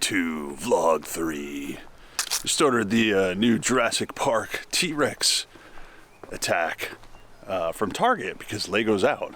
to Vlog 3. Just ordered the new Jurassic Park T-Rex attack from Target because Lego's out.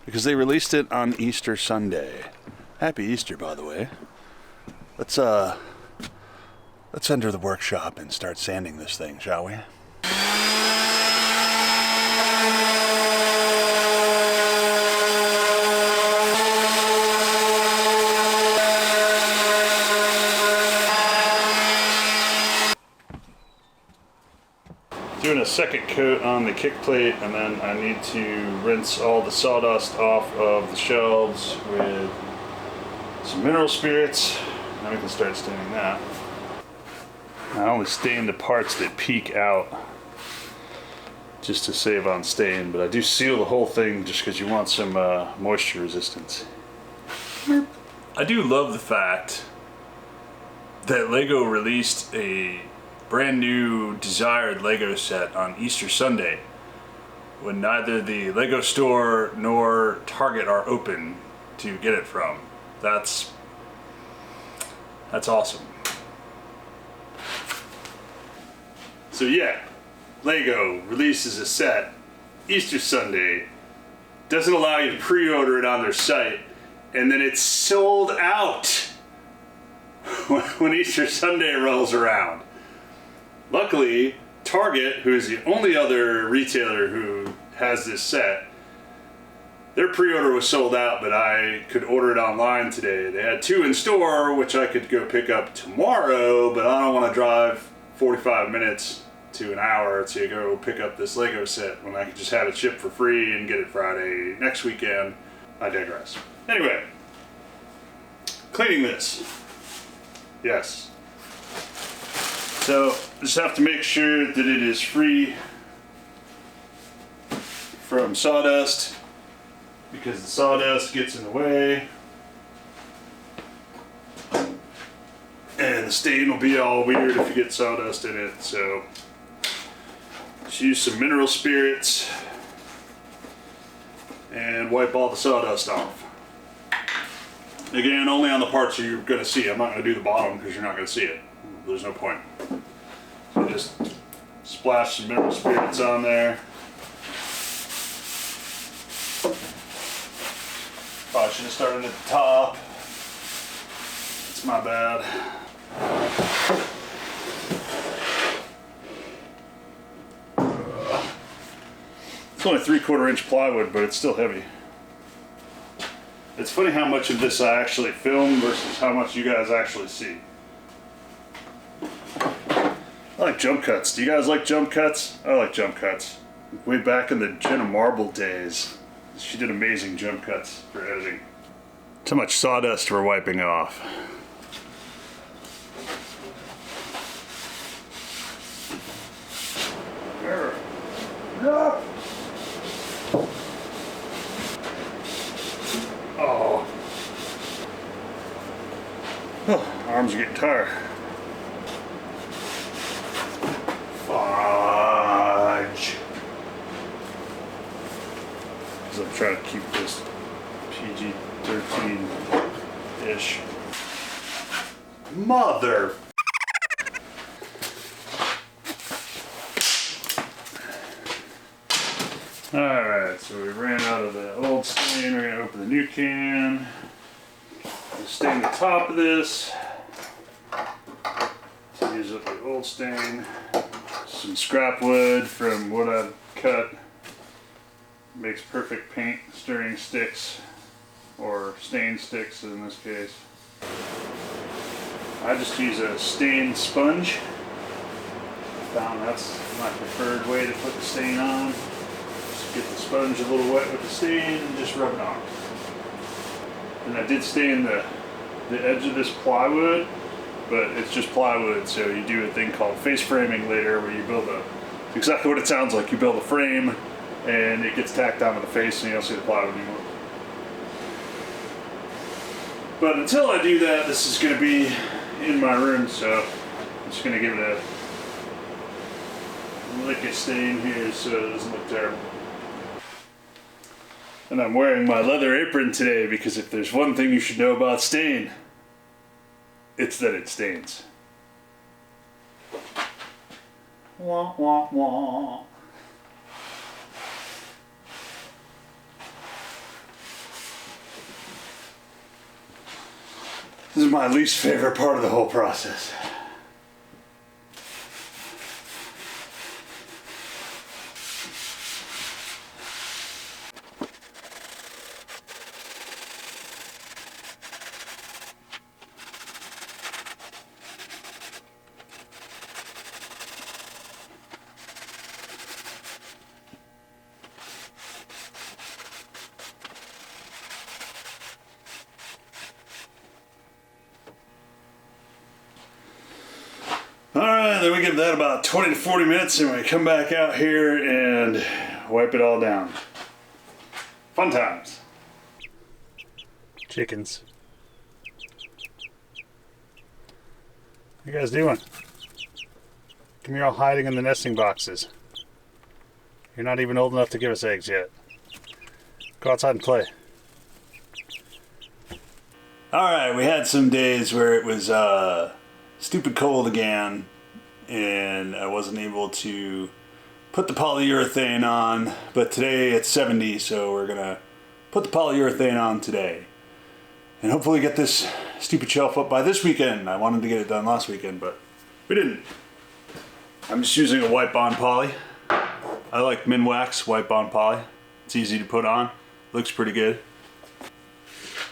Because they released it on Easter Sunday. Happy Easter, by the way. Let's enter the workshop and start sanding this thing, shall we? Doing a second coat on the kick plate, and then I need to rinse all the sawdust off of the shelves with some mineral spirits, and then we can start staining that. I only stain the parts that peek out just to save on stain, but I do seal the whole thing just because you want some moisture resistance. I do love the fact that Lego released a brand new desired Lego set on Easter Sunday when neither the Lego store nor Target are open to get it from. That's awesome. So yeah, Lego releases a set Easter Sunday, doesn't allow you to pre-order it on their site, and then it's sold out when Easter Sunday rolls around. Luckily, Target, who is the only other retailer who has this set, their pre-order was sold out, but I could order it online today. They had 2 in store, which I could go pick up tomorrow, but I don't want to drive 45 minutes to an hour to go pick up this Lego set when I could just have it shipped for free and get it Friday next weekend. I digress. Anyway, cleaning this. Yes. So, just have to make sure that it is free from sawdust, because the sawdust gets in the way and the stain will be all weird if you get sawdust in it. So just use some mineral spirits and wipe all the sawdust off. Again, only on the parts you're going to see. I'm not going to do the bottom because you're not going to see it. There's no point. So just splash some mineral spirits on there. Probably should have started at the top. It's my bad. It's only 3/4 inch plywood, but it's still heavy. It's funny how much of this I actually film versus how much you guys actually see. I like jump cuts. Do you guys like jump cuts? I like jump cuts. Way back in the Jenna Marble days, she did amazing jump cuts for editing. Too much sawdust we're wiping off. Oh. Arms are getting tired. Fudge. Because I'm trying to keep this PG-13-ish. Mother. Alright, so we ran out of the old stain. We're going to open the new can. We'll stain the top of this. To use up the old stain. Some scrap wood from what I've cut. Makes perfect paint stirring sticks, or stain sticks in this case. I just use a stained sponge. I found that's my preferred way to put the stain on. Just get the sponge a little wet with the stain and just rub it on. And I did stain the edge of this plywood, but it's just plywood, so you do a thing called face framing later where you build it's exactly what it sounds like. You build a frame and it gets tacked onto the face and you don't see the plywood anymore. But until I do that, this is going to be in my room, so I'm just going to give it a lick of stain here so it doesn't look terrible. And I'm wearing my leather apron today because if there's one thing you should know about stain, it's that it stains. Wah, wah, wah. This is my least favorite part of the whole process. Alright, then we give that about 20 to 40 minutes and we come back out here and wipe it all down. Fun times. Chickens. What you guys doing? Come here all hiding in the nesting boxes. You're not even old enough to give us eggs yet. Go outside and play. Alright, we had some days where it was stupid cold again, and I wasn't able to put the polyurethane on, but today it's 70, so we're gonna put the polyurethane on today and hopefully get this stupid shelf up by this weekend. I wanted to get it done last weekend, but we didn't. I'm just using a wipe on poly. I like Minwax wipe on poly. It's easy to put on, looks pretty good.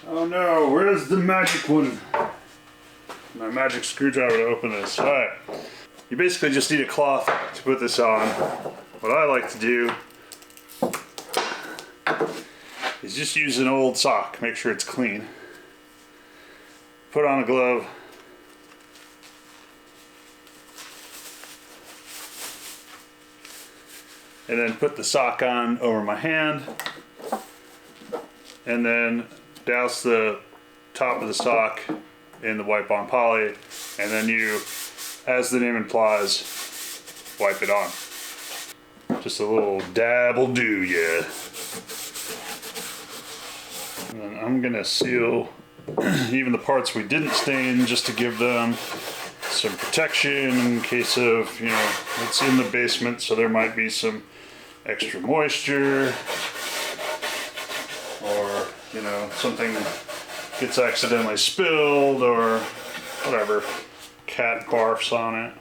Oh no, where's the magic one? My magic screwdriver to open this. Alright. You basically just need a cloth to put this on. What I like to do is just use an old sock. Make sure it's clean. Put on a glove. And then put the sock on over my hand. And then douse the top of the sock in the wipe on poly, and then you, as the name implies, wipe it on. Just a little dab will do, yeah. And then I'm gonna seal even the parts we didn't stain just to give them some protection in case of, you know, it's in the basement, so there might be some extra moisture, or, you know, something gets accidentally spilled or whatever, cat barfs on it.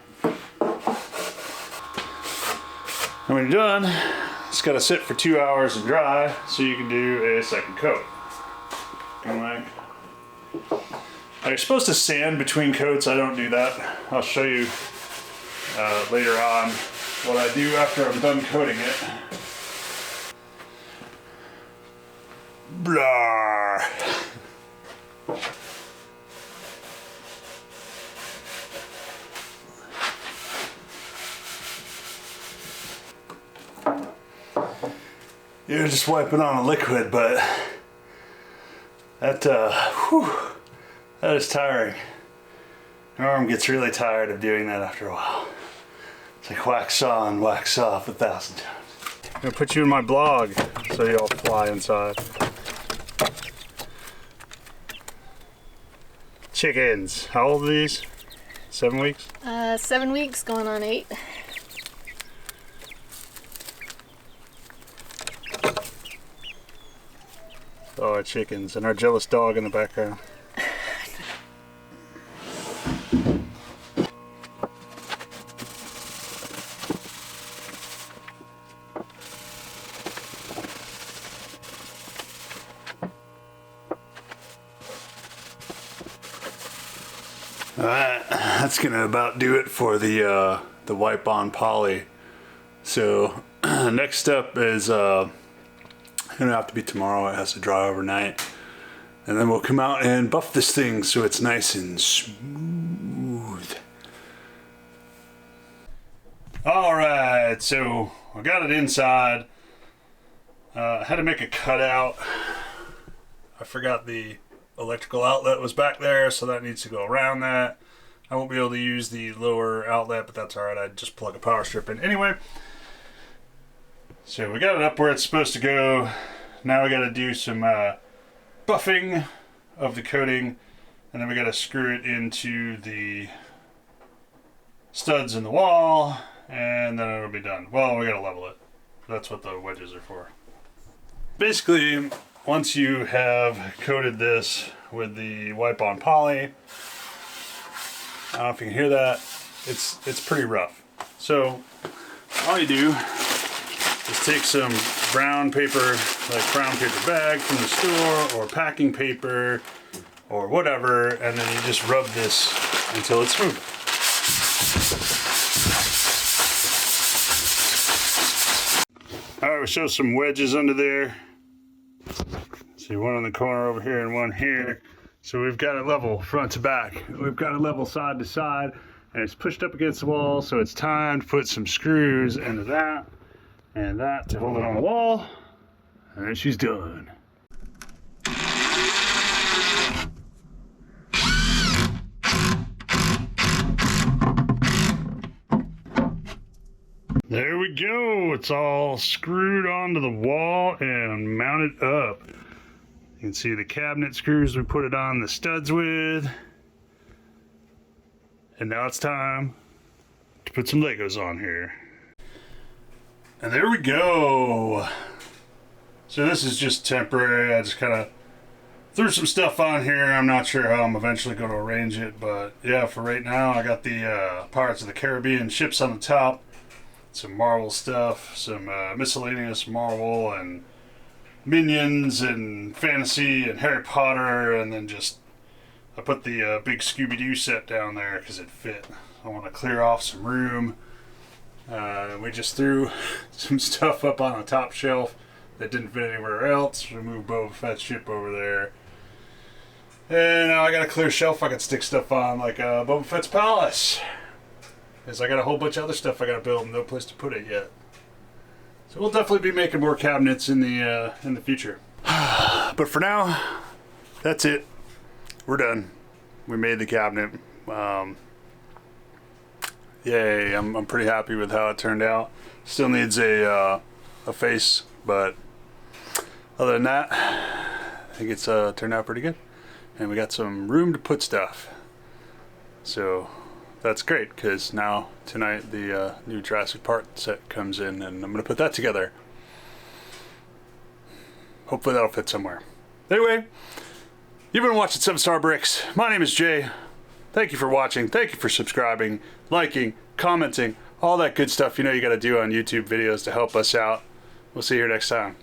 And when you're done, it's got to sit for 2 hours and dry so you can do a second coat. And like, you're supposed to sand between coats. I don't do that. I'll show you later on what I do after I'm done coating it. Blah. You're just wiping on a liquid, but that that is tiring. My arm gets really tired of doing that after a while. It's like wax on, wax off 1,000 times. I'm gonna put you in my blog so you'll fly inside. Chickens. How old are these? 7 weeks? 7 weeks, going on 8. Oh, our chickens and our jealous dog in the background. Alright, that's gonna about do it for the wipe on poly. So next step is gonna have to be tomorrow. It has to dry overnight, and then we'll come out and buff this thing so it's nice and smooth. Alright, so I got it inside. I had to make a cutout. I forgot the electrical outlet was back there, so that needs to go around that. I won't be able to use the lower outlet, but that's alright. I'd just plug a power strip in anyway. So we got it up where it's supposed to go. Now we got to do some buffing of the coating, And then we got to screw it into the studs in the wall, and then it'll be done. Well, we got to level it. That's what the wedges are for. Basically, once you have coated this with the wipe-on poly, I don't know if you can hear that, it's pretty rough. So all you do is take some brown paper, like brown paper bag from the store, or packing paper, or whatever, and then you just rub this until it's smooth. Alright, we'll show some wedges under there. See, one in the corner over here and one here. So we've got it level front to back. We've got it level side to side, and it's pushed up against the wall, so it's time to put some screws into that and that to hold it on the wall, and then she's done. There we go. It's all screwed onto the wall and mounted up. You can see the cabinet screws we put it on the studs with. And now it's time to put some Legos on here. And there we go. So this is just temporary. I just kind of threw some stuff on here. I'm not sure how I'm eventually going to arrange it, but yeah, for right now I got the Pirates of the Caribbean ships on the top. Some Marvel stuff, some miscellaneous Marvel and Minions and Fantasy and Harry Potter, and then just I put the big Scooby-Doo set down there because it fit. I want to clear off some room. We just threw some stuff up on the top shelf that didn't fit anywhere else. We moved Boba Fett's ship over there. And now I got a clear shelf I can stick stuff on, like Boba Fett's palace. Because I got a whole bunch of other stuff I got to build and no place to put it yet. So we'll definitely be making more cabinets in the future. But for now, that's it. We're done. We made the cabinet. Yay! I'm pretty happy with how it turned out. Still needs a face, but other than that, I think it's turned out pretty good. And we got some room to put stuff. So that's great, because now tonight the new Jurassic Park set comes in, and I'm gonna put that together. Hopefully that'll fit somewhere. Anyway, you've been watching 7 Star Bricks. My name is Jay. Thank you for watching. Thank you for subscribing, liking, commenting, all that good stuff you know you gotta do on YouTube videos to help us out. We'll see you here next time.